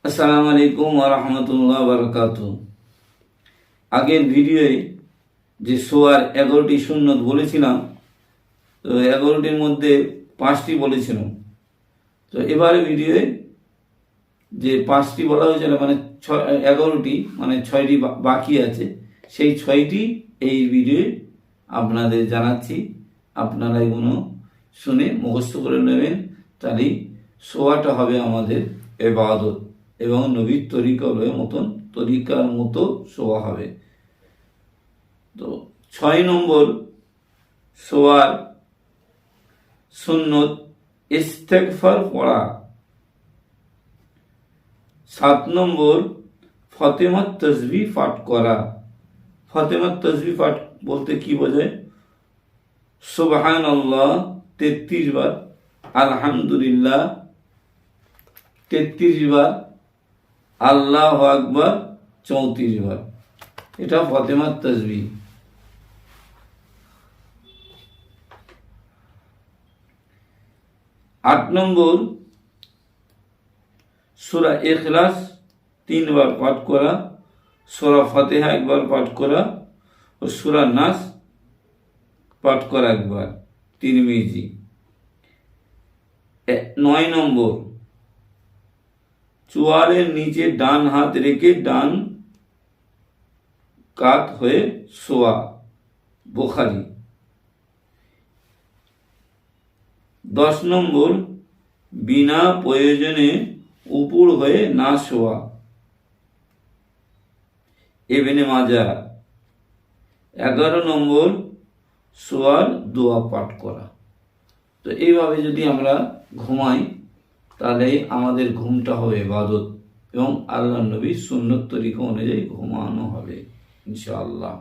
আসসালামু আলাইকুম ওয়া রাহমাতুল্লাহি ওয়া বারাকাতুহু। আগের ভিডিওয়ে যে শোয়ার 11টি সুন্নত বলেছিলাম, তো 11টির মধ্যে 5টি বলেছিলাম। তো এবারে ভিডিওয়ে যে 5টি বলা হয়েছিল, মানে 11টি, মানে 6টি বাকি আছে, সেই 6টি এই ভিডিওয়ে আপনাদের জানাচ্ছি। আপনারা এগুলো শুনে মুখস্থ করে নেবেন, তাহলেই শোয়াটা হবে আমাদের ইবাদত এবং নবীর তরিকার মতো শোয়া হবে। তো 6 নম্বর শোয়ার সুন্নত ইস্তেগফার পড়া। 7 নম্বর ফাতিমাত তাসবিহ পাঠ করা। ফাতিমাত তাসবিহ পাঠ বলতে কি বোঝায়? সুবহানাল্লাহ 33 বার, আলহামদুলিল্লাহ 33 বার, আল্লাহু আকবার 34 বার। এটা ফাতিমাত তাসবিহ। 8 নম্বর সূরা ইখলাস 3 বার পাঠ করা, সূরা ফাতিহা 1 বার পাঠ করা ও সূরা নাস পাঠ করা 1 বার, তিরমিজি। 9 নম্বর চোয়ালের নিচে ডান হাত রেখে ডান কাত হয়ে শোয়া, বুখারী। 10 নম্বর বিনা প্রয়োজনে উপর হয়ে না শোয়া, ইবনে মাজাহ। 11 নম্বর শোয়ার দোয়া পাঠ করা। তো এইভাবে যদি আমরা ঘুমাই, তাহলে আমাদের ঘুমটা হবে ইবাদত এবং আল্লাহর নবীর সুন্নত তরিকা অনুযায়ী ঘুমানো হবে ইনশাআল্লাহ।